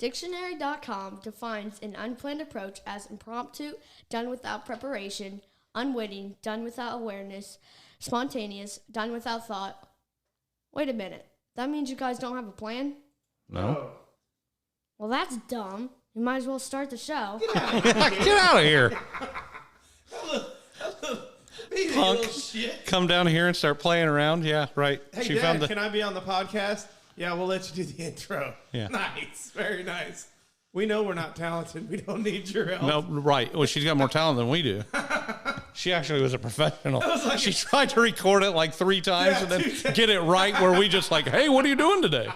Dictionary.com defines an unplanned approach as impromptu, done without preparation, unwitting, done without awareness, spontaneous, done without thought. Wait a minute. That means you guys don't have a plan? No. Well, that's dumb. You might as well start the show. Get out of here. Punk, shit. come down here and start playing around. Yeah, right. Hey, Dad, can I be on the podcast? Yeah, we'll let you do the intro. Yeah. Nice. Very nice. We know we're not talented. We don't need your help. No, right. Well, she's got more talent than we do. She actually was a professional. She tried to record it like 3 times and then get it right where we just like, hey, what are you doing today?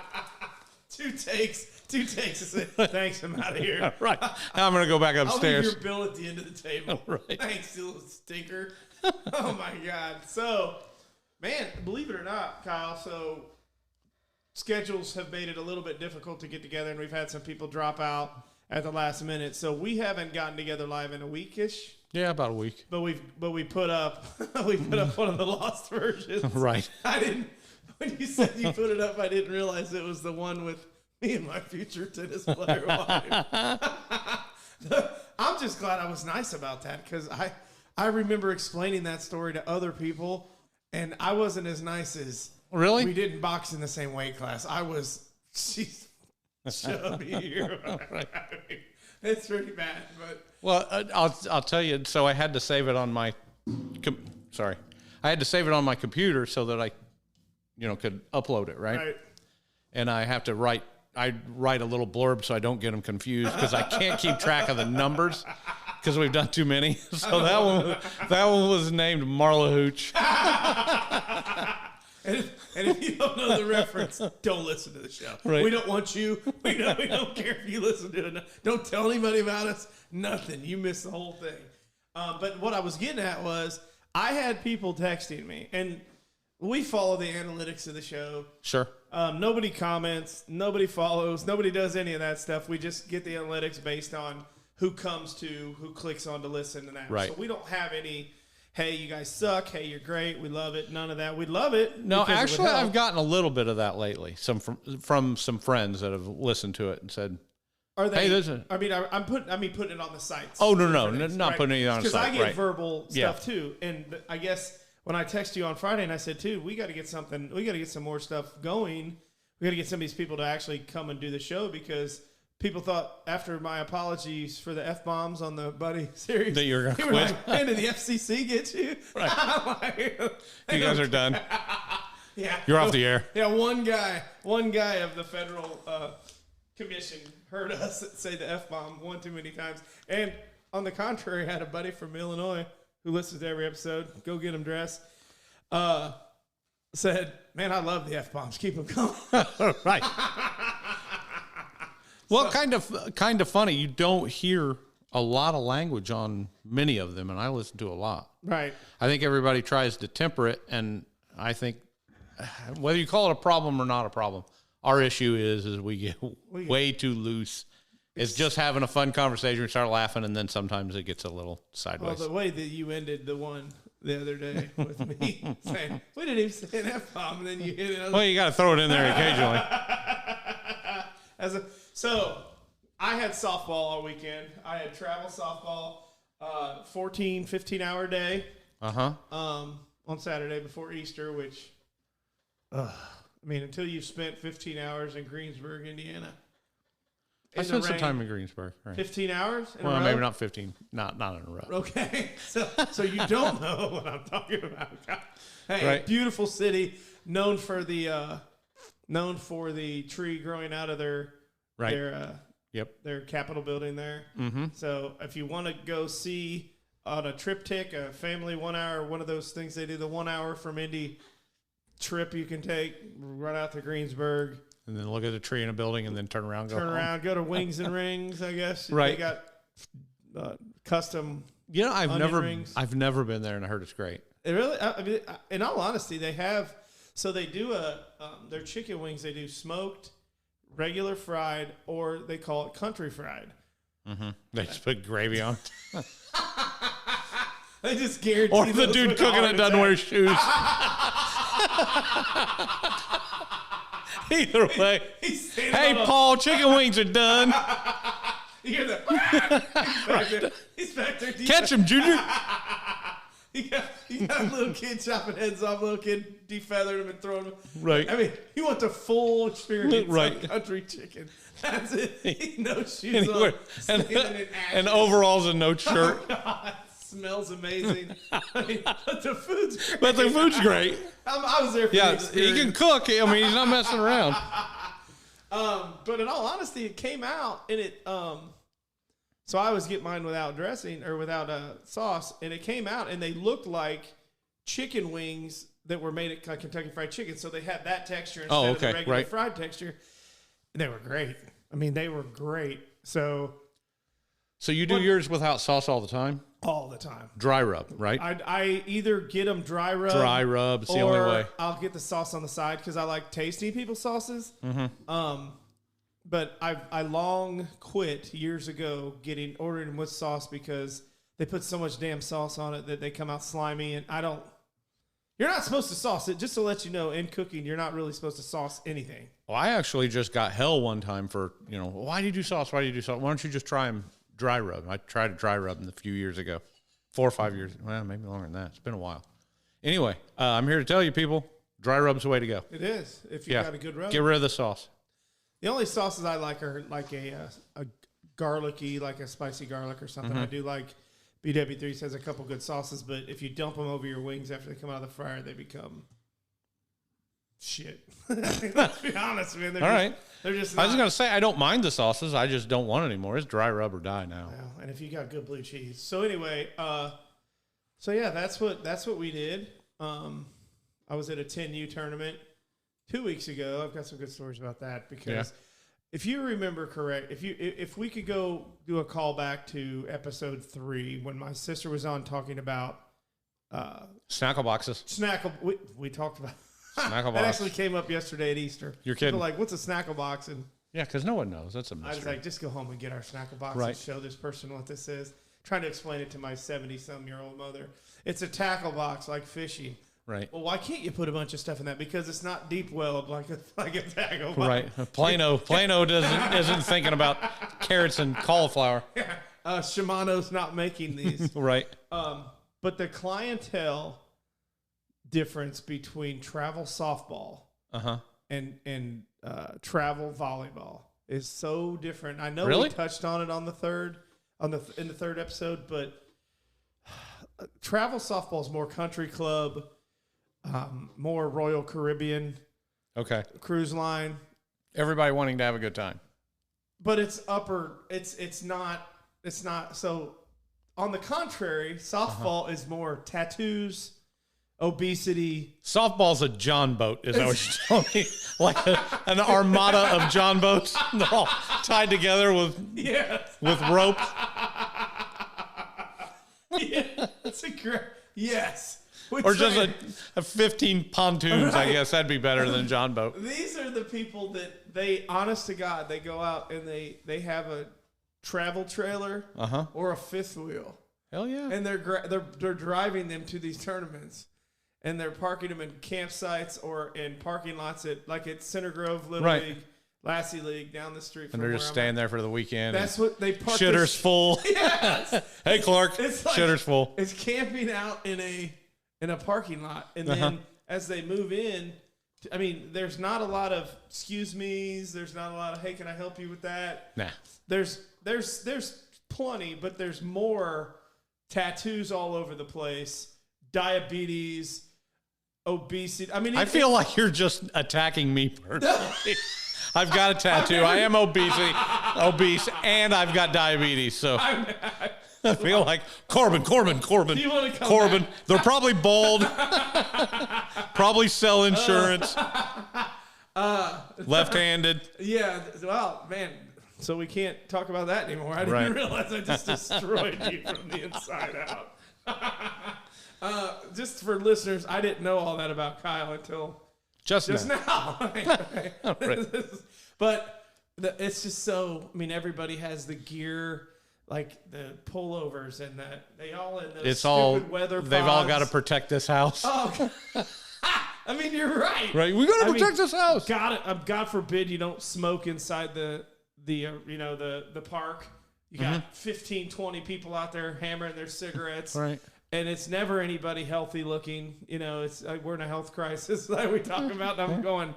2 takes. 2 takes. I said, thanks, I'm out of here. Right. Now I'm going to go back upstairs. I'll leave your bill at the end of the table. Right. Thanks, you little stinker. Oh, my God. So, man, believe it or not, Kyle, so schedules have made it a little bit difficult to get together, and we've had some people drop out at the last minute. So we haven't gotten together live in a weekish. Yeah, about a week. But we put up one of the lost versions. Right. When you said you put it up, I didn't realize it was the one with me and my future tennis player wife. I'm just glad I was nice about that because I remember explaining that story to other people, and I wasn't as nice as. Really? We didn't box in the same weight class. She's chubby here. Right. It's pretty bad, but. Well, I'll tell you. So I had to save it on my. I had to save it on my computer so that I, could upload it, right? And I have to write. I write a little blurb so I don't get them confused because I can't keep track of the numbers because we've done too many. So that one was named Marla Hooch. And if you don't know the reference, don't listen to the show. Right. We don't want you. We don't care if you listen to it. Don't tell anybody about us. Nothing. You missed the whole thing. But what I was getting at was I had people texting me, and we follow the analytics of the show. Sure. Nobody comments. Nobody follows. Nobody does any of that stuff. We just get the analytics based on who comes to, who clicks on to listen to that. Right. So we don't have any... Hey, you guys suck. Hey, you're great. We love it. None of that. We love it. No, actually, I've gotten a little bit of that lately. From some friends that have listened to it and said, "Are they?" Hey, listen. I mean, putting it on the sites. Oh no, not putting it on the site. Because I get verbal stuff too, and I guess when I text you on Friday and I said, "Dude, we got to get something. We got to get some more stuff going. We got to get some of these people to actually come and do the show because." People thought after my apologies for the F-bombs on the Buddy series that you were going to quit. Like, man, did the FCC get you? Right. You guys are done. Yeah. You're off the air. Yeah, one guy of the federal commission heard us say the F-bomb one too many times. And on the contrary, I had a buddy from Illinois who listens to every episode. Go get him dressed. Said, man, I love the F-bombs. Keep them coming. Right. Well, kind of funny. You don't hear a lot of language on many of them, and I listen to a lot. Right. I think everybody tries to temper it, and I think whether you call it a problem or not a problem, our issue is we get way too loose. It's just having a fun conversation. We start laughing, and then sometimes it gets a little sideways. Well, the way that you ended the one the other day with me saying, we didn't even say an F-bomb, and then you hit it. Well, you got to throw it in there occasionally. So I had softball all weekend. I had travel softball, 14, 15-hour day. On Saturday before Easter, which, until you've spent 15 hours in Greensburg, Indiana. I spent some time in Greensburg. Right. 15 hours in a row? Well, maybe not 15. Not in a row. Okay. So you don't know what I'm talking about. Hey, right. Beautiful city, known for the tree growing out of their Capitol building there. Mm-hmm. So if you want to go see on a triptych, a family 1 hour, one of those things they do, the 1 hour from Indy trip you can take, run out to Greensburg. And then look at a tree in a building and then turn around, go to Wings and Rings, I guess. Right. They got custom rings. I've never been there, and I heard it's great. It really, in all honesty, they do their chicken wings, they do smoked, regular fried, or they call it country fried. Mm-hmm. They just put gravy on it. They just guarantee. Or the dude cooking it doesn't wear shoes. Either way. Hey, on Paul, chicken wings are done. You hear the he's back there. Catch him, Junior. You got a little kid chopping heads off, little kid defeathering them and throwing them. Right. I mean, you want the full experience Right. of country chicken. That's it. No shoes on. And overalls and no shirt. Oh, God. Smells amazing. I mean, but the food's great. But the food's great. I was there for the Yeah, experience. he can cook. I mean, he's not messing around. But in all honesty, it came out and it so I was getting mine without dressing or without sauce, and it came out and they looked like chicken wings that were made at Kentucky Fried Chicken. So they had that texture instead of the regular fried texture. And they were great. I mean, they were great. So you do yours without sauce all the time? all the time. Dry rub, right? I either get them dry rub. Dry rub. It's the only way. I'll get the sauce on the side because I like tasting people's sauces. Mm-hmm. But I long quit years ago ordering them with sauce because they put so much damn sauce on it that they come out slimy, and I don't. You're not supposed to sauce it. Just to let you know, in cooking, you're not really supposed to sauce anything. Well, I actually just got hell one time for, why do you do sauce? Why do you do sauce? Why don't you just try them dry rub? I tried a dry rub a few years ago, 4 or 5 years. Well, maybe longer than that. It's been a while. Anyway, I'm here to tell you, people, dry rub's the way to go. It is if you got a good rub. Get rid of the sauce. The only sauces I like are like a garlicky, like a spicy garlic or something. I do like BW3 has a couple good sauces, but if you dump them over your wings after they come out of the fryer, they become shit. Let's be honest, man. They're just not. I was going to say, I don't mind the sauces. I just don't want it anymore. It's dry rub or die now. Well, and if you got good blue cheese. So anyway, that's what we did. I was at a 10U tournament 2 weeks ago. I've got some good stories about that because if you remember correct, if we could go do a callback to episode 3 when my sister was on talking about Snackleboxes. We talked about Snacklebox. that actually came up yesterday at Easter. You're kidding. People were like, what's a Snacklebox? And yeah, because no one knows. That's a I was mystery. like, just go home and get our Snacklebox Right. and show this person what this is. Trying to explain it to my 70-some-year-old mother. It's a tackle box like fishing. Right. Well, why can't you put a bunch of stuff in that? Because it's not deep welled like a tackle box. Right. Plano isn't thinking about carrots and cauliflower. Shimano's not making these. Right. But the clientele difference between travel softball and travel volleyball is so different. I know we touched on it in the third episode, but travel softball is more country club, more Royal Caribbean, cruise line. Everybody wanting to have a good time, but it's not. So, on the contrary, softball is more tattoos, obesity. Softball's a John boat, is that what you're telling me? Like an armada of John boats, they're all tied together with rope. Yeah, that's a great. Yes. Or just a 15 pontoons, right. I guess. That'd be better than a John boat. These are the people that honest to God, they go out and they have a travel trailer or a fifth wheel. Hell yeah. And they're driving them to these tournaments. And they're parking them in campsites or in parking lots at Center Grove Little League, Lassie League down the street from and they're just staying there for the weekend. That's what they park. Shitter's full. Yes. Hey, Clark. It's like, shitter's full. It's camping out in a parking lot. And then as they move in, I mean, there's not a lot of excuse me's. There's not a lot of, hey, can I help you with that? Nah. There's plenty, but there's more tattoos all over the place, diabetes, obesity. I mean, I feel like you're just attacking me personally. I've got a tattoo. I am obese, and I've got diabetes. So I feel like Corbin. Do you want to come Corbin. back? They're probably bald. Probably sell insurance. Left-handed. Yeah. Well, man. So we can't talk about that anymore. I didn't realize I just destroyed you from the inside out. Just for listeners, I didn't know all that about Kyle until just now. But it's just so. I mean, everybody has the gear, like the pullovers, and that they all in those stupid weather pods. They've all got to protect this house. Oh, I mean, you're right. Right. We got to protect this house. God forbid you don't smoke inside the park. You got 15, 20 people out there hammering their cigarettes. Right. And it's never anybody healthy looking. You know, it's we're in a health crisis like we talk about. I'm going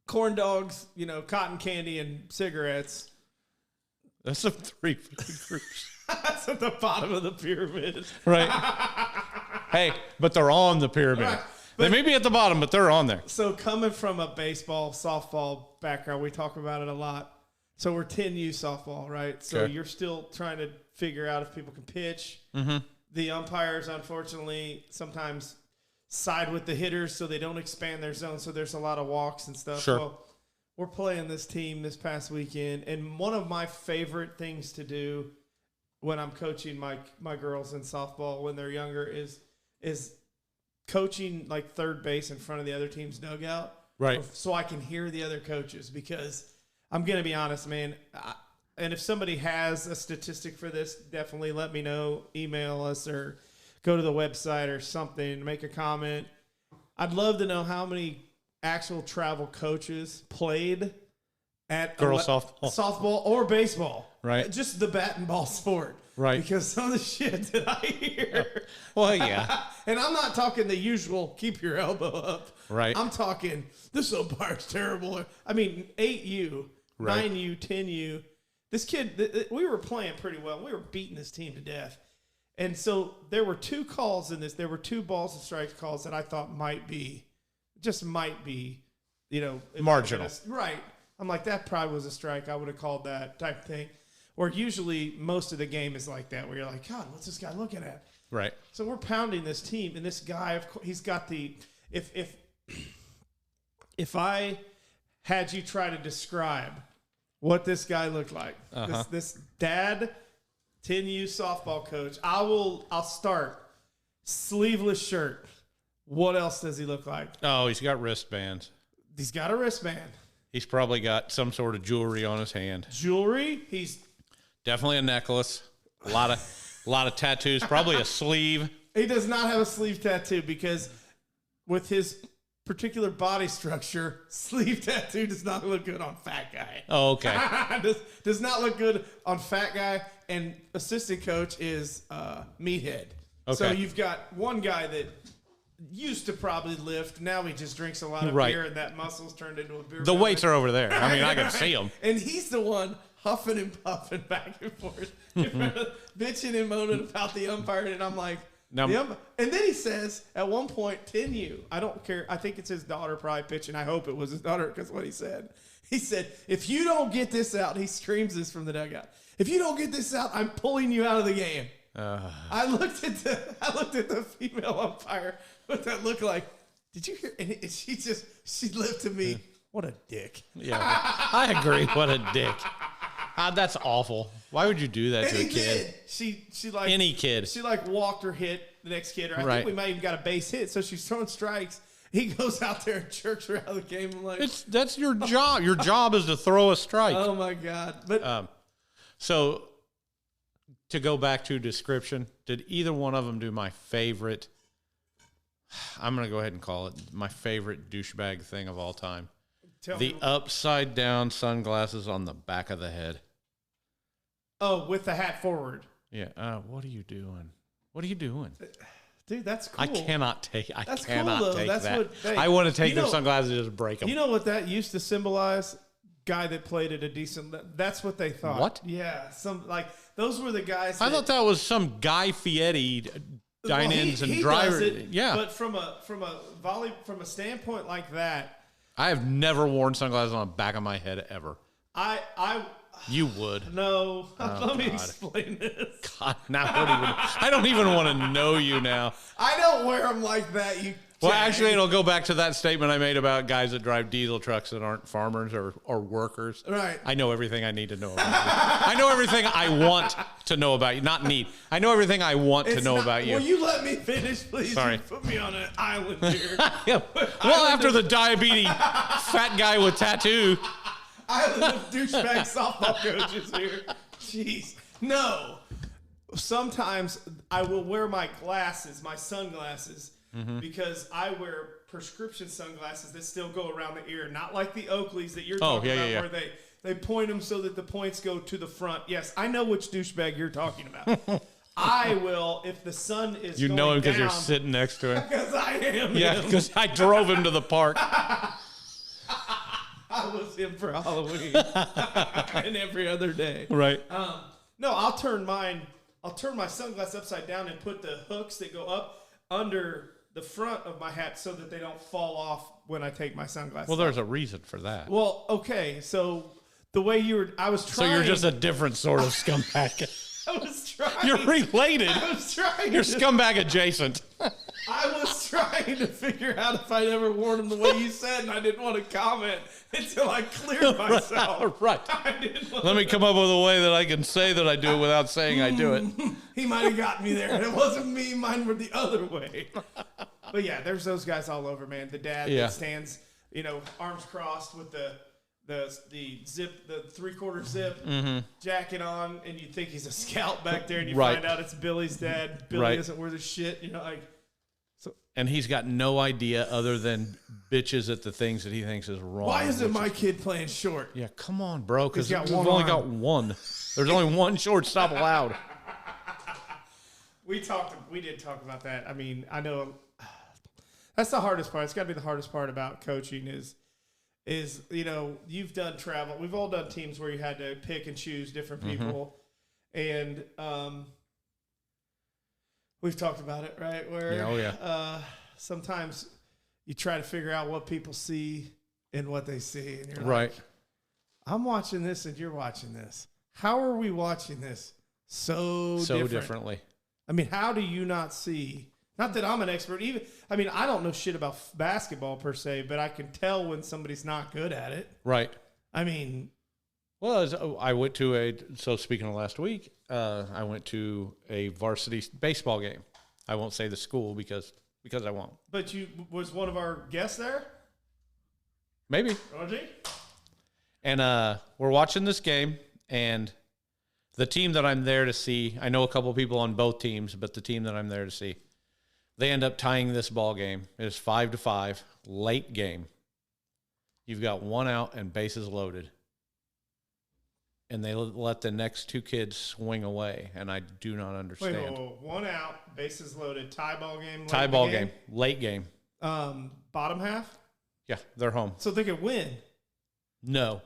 corn dogs, you know, cotton candy and cigarettes. That's the 3 food groups. That's at the bottom of the pyramid. Right. Hey, but they're on the pyramid. Right. They may be at the bottom, but they're on there. So coming from a baseball, softball background, we talk about it a lot. So we're 10U softball, right? So you're still trying to figure out if people can pitch. Mm-hmm. The umpires, unfortunately, sometimes side with the hitters so they don't expand their zone. So there's a lot of walks and stuff. Sure. Well, we're playing this team this past weekend, and one of my favorite things to do when I'm coaching my girls in softball when they're younger is coaching like third base in front of the other team's dugout. Right. So I can hear the other coaches, because I'm going to be honest, man. And if somebody has a statistic for this, definitely let me know. Email us or go to the website or something, make a comment. I'd love to know how many actual travel coaches played at girls softball or baseball. Right. Just the bat and ball sport. Right. Because some of the shit that I hear. Well, yeah. And I'm not talking the usual keep your elbow up. Right. I'm talking this umpire's terrible. I mean, 8U, right. 9U, 10U. This kid, we were playing pretty well. We were beating this team to death. And so there were 2 calls in this. There were 2 balls and strikes calls that I thought might be, you know. Marginal. Right. I'm like, that probably was a strike. I would have called that type thing. Or usually most of the game is like that, where you're like, God, what's this guy looking at? Right. So we're pounding this team, and this guy, he's got the, if I had you try to describe what this guy looked like, this dad, 10U softball coach, I'll start sleeveless shirt. What else does he look like? Oh, he's got wristbands. He's got a wristband. He's probably got some sort of jewelry on his hand. Jewelry? He's definitely a necklace. A lot of tattoos. Probably a sleeve. He does not have a sleeve tattoo, because with his particular body structure, sleeve tattoo does not look good on fat guy. Oh, okay. does not look good on fat guy. And assistant coach is meathead. Okay. So you've got one guy that used to probably lift. Now he just drinks a lot of beer, and that muscle's turned into a beer. The weights are over there. I mean, I can see them. And he's the one huffing and puffing back and forth, bitching and moaning about the umpire. And I'm like, and then he says at one point, 10U, I don't care. I think it's his daughter probably pitching. I hope it was his daughter, because what he said. He said, if you don't get this out, he screams this from the dugout. If you don't get this out, I'm pulling you out of the game. I looked at the female umpire. What that looked like? Did you hear? And she looked at me. What a dick. Yeah, I agree. What a dick. That's awful. Why would you do that to a kid? She like any kid. She like walked or hit the next kid. Or I think we might even got a base hit. So she's throwing strikes. He goes out there and jerks her out of the game. I'm like, that's your job. Your job is to throw a strike. Oh my God. But so to go back to description, did either one of them do my favorite? I'm going to go ahead and call it my favorite douchebag thing of all time. The upside down sunglasses on the back of the head. Oh, with the hat forward. Yeah. What are you doing? What are you doing? Dude, that's cool. I cannot take that. What, I want to take their sunglasses and just break them. You know what that used to symbolize? Guy that played at a decent. That's what they thought. What? Yeah, those were the guys. I thought that was some Guy Fieri dine-ins and driver. Yeah, but from a standpoint like that, I have never worn sunglasses on the back of my head ever. You would. No. Let me explain this. God, now I don't even want to know you now. I don't wear them like that. Well, actually, it'll go back to that statement I made about guys that drive diesel trucks that aren't farmers or workers. Right. I know everything I need to know about you. I know everything I want to know about you. Not need. I know everything I want to know about you. Will you let me finish, please? Sorry. You put me on an island here. Well, after the diabetes fat guy with tattoo. Island of douchebag softball coaches here. Jeez. No. Sometimes I will wear my glasses, my sunglasses, because I wear prescription sunglasses that still go around the ear, not like the Oakleys that you're talking about, where they point them so that the points go to the front. Yes, I know which douchebag you're talking about. I will, if the sun is You going know him because you're down, sitting next to him. because I am Yeah, him. because I drove him to the park. I was him for Halloween and every other day. Right. No, I'll turn my sunglasses upside down and put the hooks that go up under the front of my hat so that they don't fall off when I take my sunglasses Well, there's a reason for that. Well, okay, so the way I was trying. So you're just a different sort of scumbag. I was trying. You're related. I was trying. You're scumbag adjacent. I was trying to figure out if I'd ever worn them the way you said, and I didn't want to comment until I cleared myself. Right. Let me come up with a way that I can say that I do it without saying I do it. He might have got me there. It wasn't me. Mine were the other way. But yeah, there's those guys all over, man. The dad that stands, arms crossed with the zip, the 3/4 zip jacket on, and you think he's a scout back there, and you find out it's Billy's dad. Billy isn't worth a shit, And he's got no idea other than bitches at the things that he thinks is wrong. Why isn't my kid playing short? Yeah, come on, bro, because we've got one only arm. got one. There's only one shortstop allowed. We did talk about that. I mean, I know that's the hardest part. It's got to be the hardest part about coaching is you've done travel. We've all done teams where you had to pick and choose different people, and we've talked about it, right? Where sometimes you try to figure out what people see and what they see, and you're like, I'm watching this and you're watching this. How are we watching this so differently? I mean, how do you not see? Not that I'm an expert. I don't know shit about basketball per se, but I can tell when somebody's not good at it. Right. I mean, well, I went to speaking of last week, I went to a varsity baseball game. I won't say the school because I won't. But was one of our guests there? Maybe. Roger? And we're watching this game, and the team that I'm there to see, I know a couple people on both teams, but the team that I'm there to see, they end up tying this ball game. It's 5-5, late game. You've got one out and bases loaded. And they let the next two kids swing away, and I do not understand. Wait, one out, bases loaded, tie ball game. Late game. Bottom half? Yeah, they're home. So they could win. No.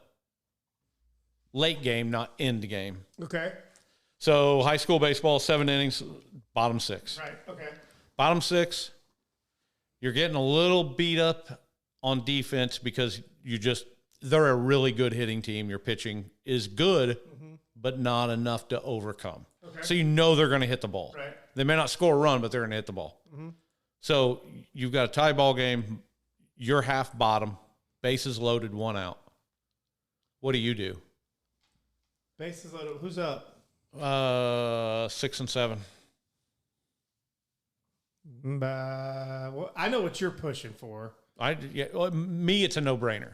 Late game, not end game. Okay. So high school baseball, 7 innings, bottom 6. Right, okay. Bottom 6, you're getting a little beat up on defense because they're a really good hitting team. Your pitching is good, but not enough to overcome. Okay. So they're going to hit the ball. Right. They may not score a run, but they're going to hit the ball. Mm-hmm. So you've got a tie ball game. You're half bottom, bases loaded, one out. What do you do? Bases loaded. Who's up? 6 and 7. Well, I know what you're pushing for. Me, it's a no-brainer.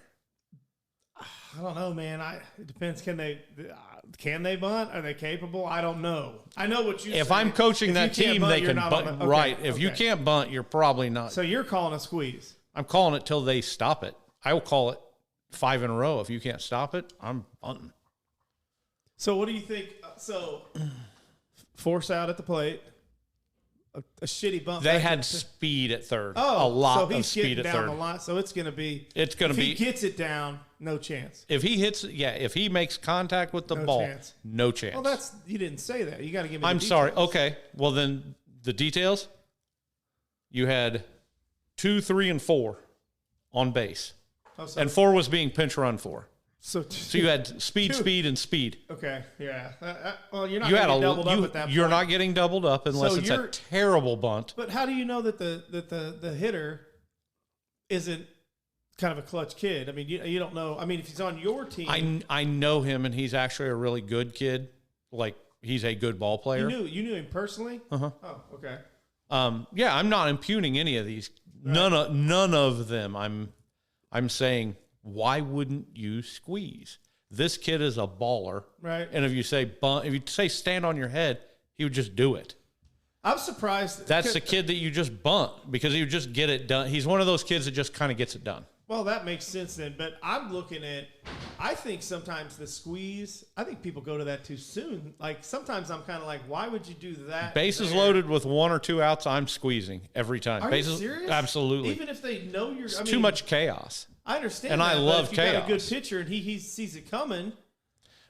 I don't know, man. It depends. Can they bunt? Are they capable? I don't know. I know what you. If I'm coaching that team, they can bunt. Okay, right. If you can't bunt, you're probably not. So you're calling a squeeze. I'm calling it till they stop it. I will call it 5 in a row. If you can't stop it, I'm bunting. So what do you think? So force out at the plate. A shitty bump. They had speed at third. Oh, a lot so he's of speed at down third. A lot, so it's going to be. It's going to be. If he gets it down, no chance. If he hits, if he makes contact with the ball, no chance. Well, you didn't say that. You got to give me. I'm the sorry. details. Okay. Well, then the details. You had 2, 3, and 4 on base, and 4 was being pinch run for. So you had speed, and speed. Okay, yeah. Well, you're not getting doubled up at that point. You're not getting doubled up unless it's a terrible bunt. But how do you know that the hitter isn't kind of a clutch kid? I mean, you don't know. I mean, if he's on your team, I know him, and he's actually a really good kid. Like, he's a good ball player. You knew him personally? Uh-huh. Oh, okay. Yeah, I'm not impugning any of these. Right. None of them. I'm saying, why wouldn't you squeeze? This kid is a baller. Right. And if you say stand on your head, he would just do it. I'm surprised. That's the kid that you just bunt because you just get it done. He's one of those kids that just kind of gets it done. Well, that makes sense then. But I'm looking at, I think sometimes the squeeze, I think people go to that too soon. Like sometimes I'm kind of like, why would you do that? Bases loaded with 1 or 2 outs, I'm squeezing every time. Are Bases, you serious? Absolutely. Even if they know you're, It's too much chaos. I understand. And that, I but love if you got a good chaos. pitcher and he sees it coming.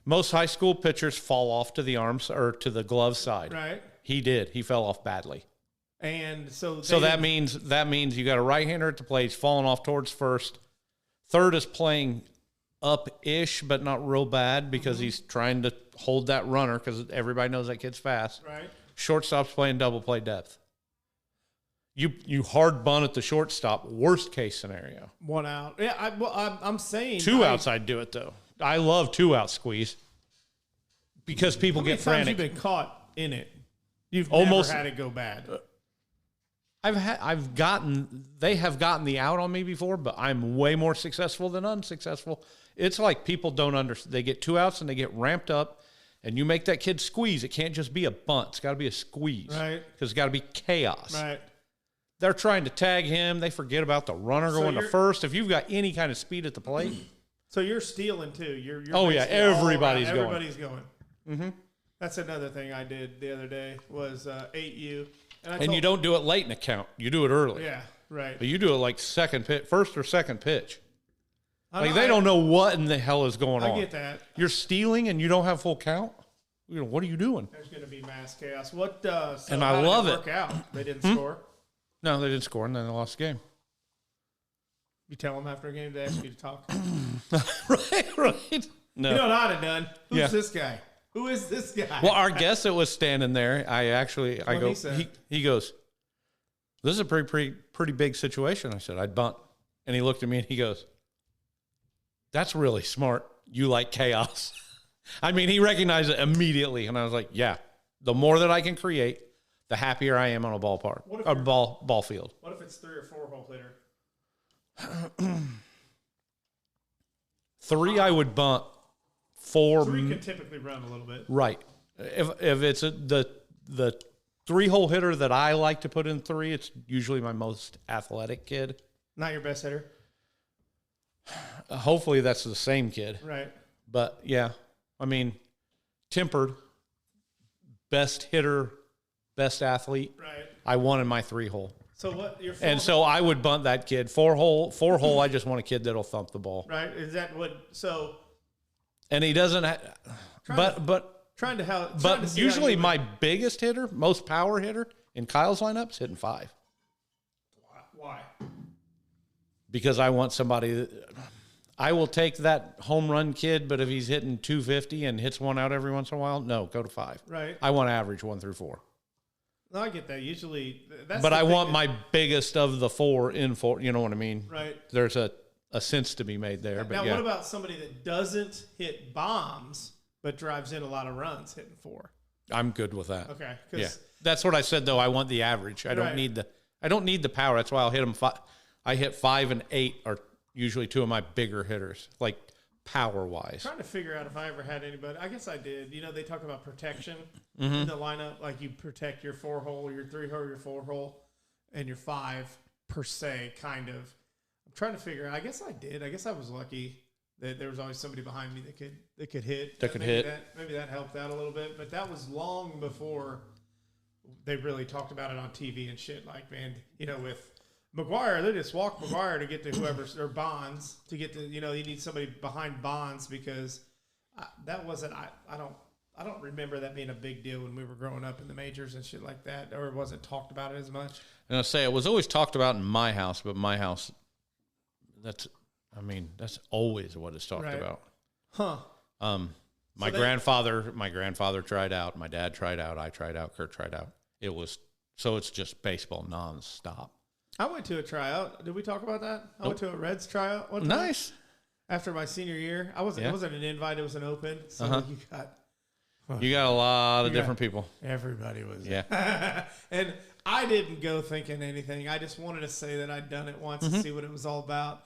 Most high school pitchers fall off to the arms or to the glove side. Right. He did. He fell off badly. And so that means you got a right-hander at the plate. He's falling off towards first. Third is playing up-ish, but not real bad because he's trying to hold that runner because everybody knows that kid's fast. Right. Shortstop's playing double play depth. You hard bunt at the shortstop. Worst case scenario. 1 out. Yeah. I'm saying 2 outs. I'd do it though. I love 2 out squeeze because people get frantic. How many times you've been caught in it? You've Almost never had it go bad. they have gotten the out on me before, but I'm way more successful than unsuccessful. It's like people don't understand. They get 2 outs and they get ramped up, and you make that kid squeeze. It can't just be a bunt. It's got to be a squeeze. Right. Because it's got to be chaos. Right. They're trying to tag him. They forget about the runner going to first. If you've got any kind of speed at the plate. So you're stealing too. You're oh, yeah. Everybody's going. Everybody's going. Mm-hmm. That's another thing I did the other day was 8U. And you don't do it late in the count. You do it early. Yeah, right. But you do it like first or second pitch. Like they don't know what in the hell is going on. I get that. You're stealing and you don't have full count? What are you doing? There's going to be mass chaos. And I love it. Work out? They didn't score? No, they didn't score, and then they lost the game. You tell them after a game to ask you to talk? right. No. You know what I'd have done? Who's Yeah. this guy? Who is this guy? Well, our guest that was standing there, he goes, this is a pretty big situation. I said, I'd bunt. And he looked at me and he goes, that's really smart. You like chaos. I mean, he recognized it immediately. And I was like, yeah, the more that I can create, the happier I am on a ballpark, or ball field. What if it's 3 or 4 hole hitter? 3, I would bunt. 4. 3 can typically run a little bit. Right. If it's the 3-hole hitter that I like to put in 3, it's usually my most athletic kid. Not your best hitter? Hopefully that's the same kid. Right. But, yeah, I mean, tempered, best hitter, best athlete. Right. I wanted my 3-hole. So what? So I would bunt that kid. 4-hole, I just want a kid that'll thump the ball. Right. Is that what? So. And he doesn't. But usually my biggest hitter, most power hitter in Kyle's lineup is hitting 5. Why? Because I want somebody I will take that home run kid, but if he's hitting 250 and hits one out every once in a while, no, go to 5. Right. I want average 1 through 4. No, I get that. Usually, that's. But I want my biggest of the 4 in 4. You know what I mean? Right. There's a sense to be made there. But now, yeah. What about somebody that doesn't hit bombs but drives in a lot of runs, hitting 4? I'm good with that. Okay. Yeah, that's what I said though. I want the average. I don't need the power. That's why I'll hit them. I hit 5 and 8 are usually 2 of my bigger hitters, like power wise. Trying to figure out if I ever had anybody. I guess I did. You know, they talk about protection in the lineup. Like you protect your 4-hole, your 3-hole, your 4-hole, and your 5 per se. Kind of. I'm trying to figure out. I guess I did. I guess I was lucky that there was always somebody behind me that could hit. Maybe that helped out a little bit. But that was long before they really talked about it on TV and shit. Like, man, you know, with McGuire, they just walk McGuire to get to whoever's, or Bonds to get to, you know, you need somebody behind Bonds because that wasn't, I don't remember that being a big deal when we were growing up in the majors and shit like that, or it wasn't talked about it as much. And I say it was always talked about in my house, but my house, that's always what it's talked about. Huh. My grandfather tried out, my dad tried out, I tried out, Kurt tried out. It's just baseball nonstop. I went to a tryout. Did we talk about that? I went to a Reds tryout one time. Nice. After my senior year. It wasn't an invite, it was an open. So you got a lot of different people. Everybody was there. Yeah. And I didn't go thinking anything. I just wanted to say that I'd done it once and see what it was all about.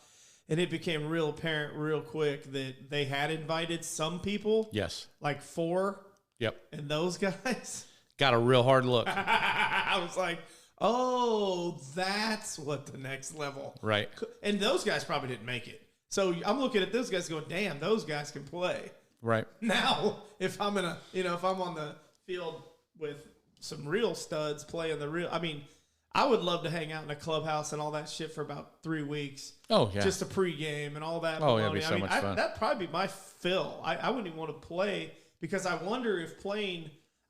And it became real apparent real quick that they had invited some people. Yes. Like 4. Yep. And those guys got a real hard look. I was like, oh, that's what the next level. Right. And those guys probably didn't make it. So I'm looking at those guys going, damn, those guys can play. Right. Now, if I'm if I'm on the field with some real studs playing I would love to hang out in a clubhouse and all that shit for about 3 weeks. Oh, yeah. Just a pregame and all that. Oh, yeah, it'd be so much fun. That'd probably be my fill. I wouldn't even want to play because I wonder if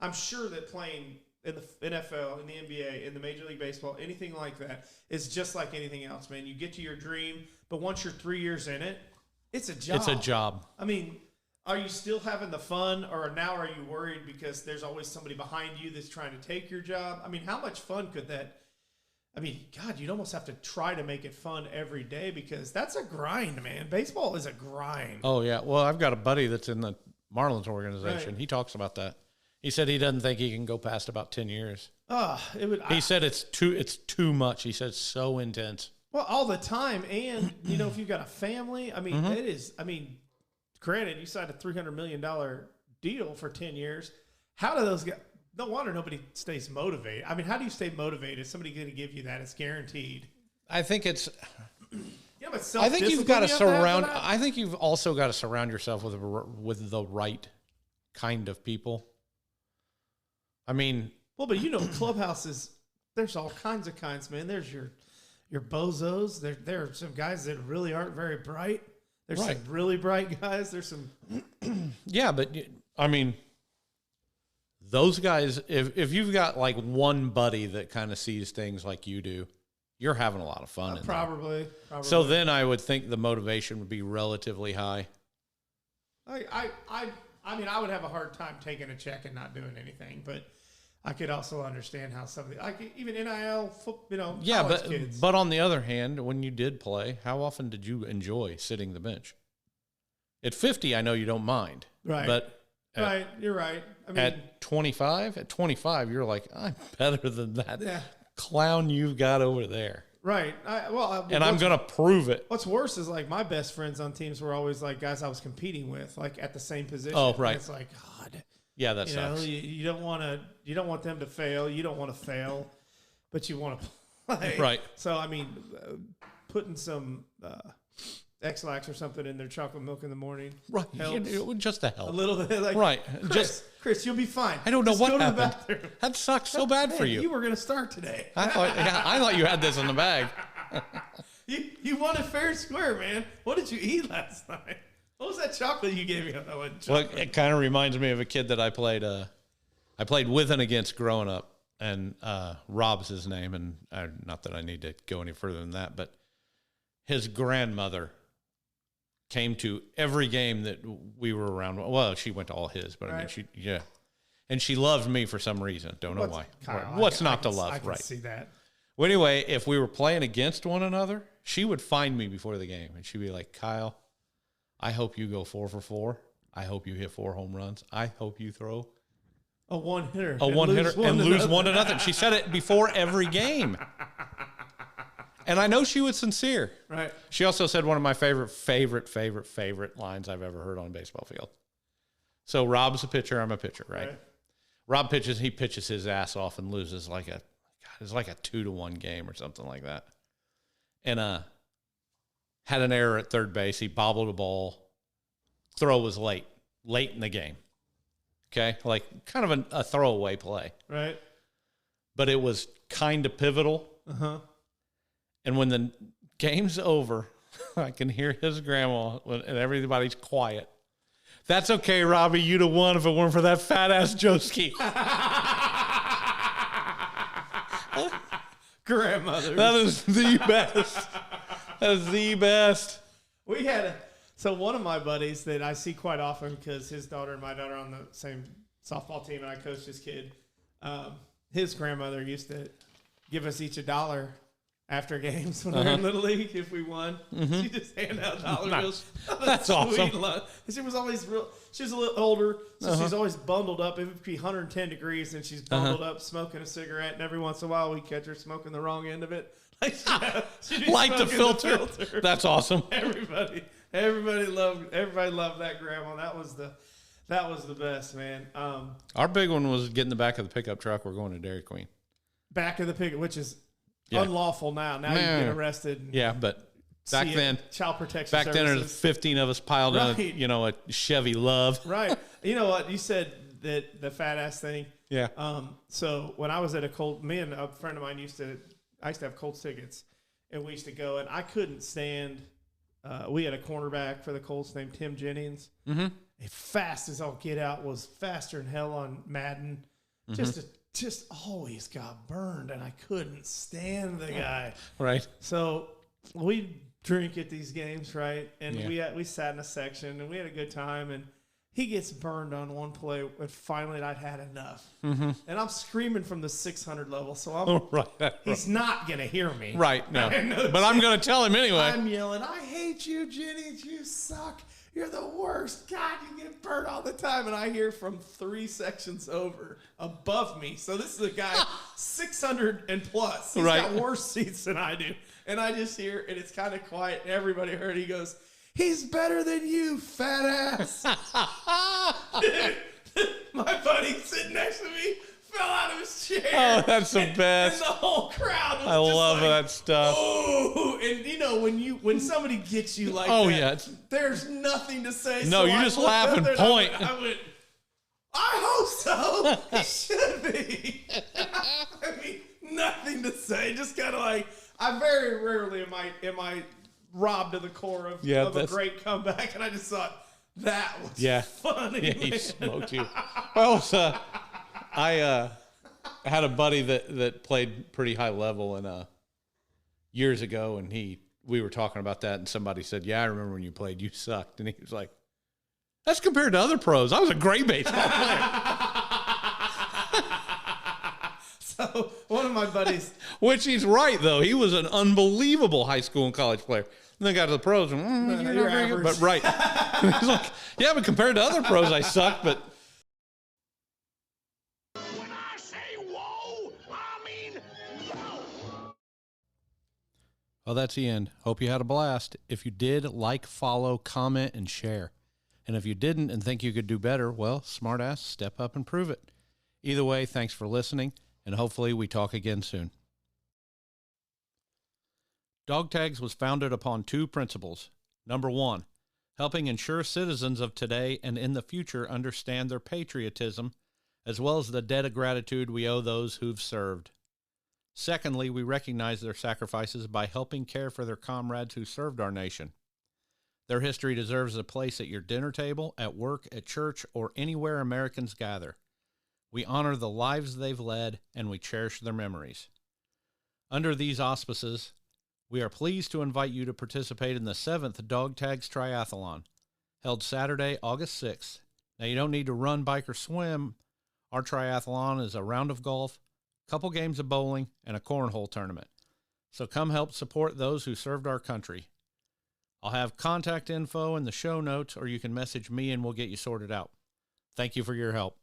I'm sure that playing in the NFL, in the NBA, in the Major League Baseball, anything like that is just like anything else, man. You get to your dream, but once you're 3 years in it, it's a job. It's a job. I mean, are you still having the fun, or now are you worried because there's always somebody behind you that's trying to take your job? I mean, how much fun could that? I mean, God, you'd almost have to try to make it fun every day because that's a grind, man. Baseball is a grind. Oh, yeah. Well, I've got a buddy that's in the Marlins organization. Right. He talks about that. He said he doesn't think he can go past about 10 years. He said it's too much. He said it's so intense. Well, all the time. And, if you've got a family, I mean, it is, granted, you signed a $300 million deal for 10 years. How do those guys... No wonder nobody stays motivated. I mean, how do you stay motivated? Is somebody going to give you that? It's guaranteed. I think it's... I think you've got to surround... I think you've also got to surround yourself with the right kind of people. I mean... Well, but clubhouses, there's all kinds of kinds, man. There's your bozos. There are some guys that really aren't very bright. There's some really bright guys. There's some... Yeah, but, I mean... Those guys, if you've got like one buddy that kind of sees things like you do, you're having a lot of fun. Probably. So then I would think the motivation would be relatively high. I would have a hard time taking a check and not doing anything, but I could also understand how somebody, like even NIL, yeah, kids. But on the other hand, when you did play, how often did you enjoy sitting the bench? At 50, I know you don't mind. Right. But you're right. I mean, at 25, you're like, I'm better than that clown you've got over there. Right. I'm going to prove it. What's worse is like my best friends on teams were always like guys I was competing with, like at the same position. Oh, right. And it's like, God. Yeah, that sucks. You don't want them to fail. You don't want to fail, but you want to play. Right. So, I mean, putting some X-Lax or something in their chocolate milk in the morning. Right. Just to help. A little bit. Like, right. Chris, you'll be fine. I don't know just what go to happened. the bathroom. That sucks so bad for you. You were going to start today. I thought you had this in the bag. You won it fair and square, man. What did you eat last night? What was that chocolate you gave me? Well, it kind of reminds me of a kid that I played with and against growing up, and Rob's his name, and not that I need to go any further than that, but his grandmother came to every game that we were around. Well, she went to all his, but right. I mean, and she loved me for some reason. Don't know why. Kyle, What's not to love, I can right? see that. Well, anyway, if we were playing against one another, she would find me before the game, and she'd be like, Kyle, I hope you go 4 for 4. I hope you hit 4 home runs. I hope you throw a one-hitter. And lose 1-0. She said it before every game. And I know she was sincere. Right. She also said one of my favorite lines I've ever heard on a baseball field. So Rob's a pitcher, I'm a pitcher, right? Rob pitches, he pitches his ass off and loses it's like a 2-1 game or something like that. And had an error at third base. He bobbled a ball. Throw was late in the game. Okay? Like kind of a throwaway play. Right. But it was kind of pivotal. Uh-huh. And when the game's over, I can hear his grandma and everybody's quiet. That's okay, Robbie. You'd have won if it weren't for that fat-ass Joski. Grandmother. That is the best. That is the best. We had one of my buddies that I see quite often because his daughter and my daughter are on the same softball team and I coached his kid. His grandmother used to give us each $1 after games when we were in Little League if we won. Mm-hmm. She just handed out dollar bills. That's awesome. She was always she was a little older, so she's always bundled up. It would be 110 degrees and she's bundled up smoking a cigarette, and every once in a while we catch her smoking the wrong end of it. Like the filter. That's awesome. Everybody loved that grandma. That was the best, man. Our big one was getting the back of the pickup truck. We're going to Dairy Queen. back of the picket, which is Yeah. unlawful now. Now you get arrested. And Yeah, but back then, child protection back then, services. there's 15 of us piled in, a Chevy Love. Right. You know what? You said that the fat ass thing. Yeah. So when I was at a Colts, me and a friend of mine I used to have Colts tickets, and we used to go, and I couldn't stand. We had a cornerback for the Colts named Tim Jennings. Mm-hmm. Fast as all get out, was faster than hell on Madden. Mm-hmm. Just always got burned, and I couldn't stand the guy. Right. So we drink at these games, right? And Yeah. we sat in a section, and we had a good time, and he gets burned on one play, and finally I'd had enough. Mm-hmm. And I'm screaming from the 600 level, so I'm he's not going to hear me. Right, no. But I'm going to tell him anyway. I'm yelling, I hate you, Jennings. You suck. You're the worst. God, you get burned all the time. And I hear from 3 sections over above me. So this is a guy 600 and plus. He's got worse seats than I do. And I just hear, and it's kind of quiet, and everybody heard. He goes, he's better than you, fat ass. My buddy sitting next to me fell out of his chair. Oh, that's the best. And the whole crowd was I love like, that stuff. Oh, and you know when somebody gets you like that, there's nothing to say. No, so you just laugh and point. I went, I hope so. He should be. I mean, nothing to say. Just kind of like, I very rarely am I robbed to the core of a great comeback, and I just thought that was funny. Yeah, he smoked you. Well, I had a buddy that played pretty high level and years ago, and we were talking about that, and somebody said, "Yeah, I remember when you played. You sucked." And he was like, "That's compared to other pros. I was a great baseball player." So one of my buddies, which he's right though, he was an unbelievable high school and college player. And then got to the pros, and you're average. but right. He's like, "Yeah, but compared to other pros, I suck." But when I say whoa, I mean whoa. well, that's the end. Hope you had a blast. If you did, like, follow, comment, and share. And if you didn't and think you could do better, well, smartass, step up and prove it. Either way, thanks for listening, and hopefully we talk again soon. Dog Tags was founded upon 2 principles. Number 1, helping ensure citizens of today and in the future understand their patriotism, as well as the debt of gratitude we owe those who've served. Secondly, we recognize their sacrifices by helping care for their comrades who served our nation. Their history deserves a place at your dinner table, at work, at church, or anywhere Americans gather. We honor the lives they've led, and we cherish their memories. Under these auspices, we are pleased to invite you to participate in the 7th Dog Tags Triathlon, held Saturday, August 6th. Now, you don't need to run, bike, or swim. Our triathlon is a round of golf, a couple games of bowling, and a cornhole tournament. So come help support those who served our country. I'll have contact info in the show notes, or you can message me and we'll get you sorted out. Thank you for your help.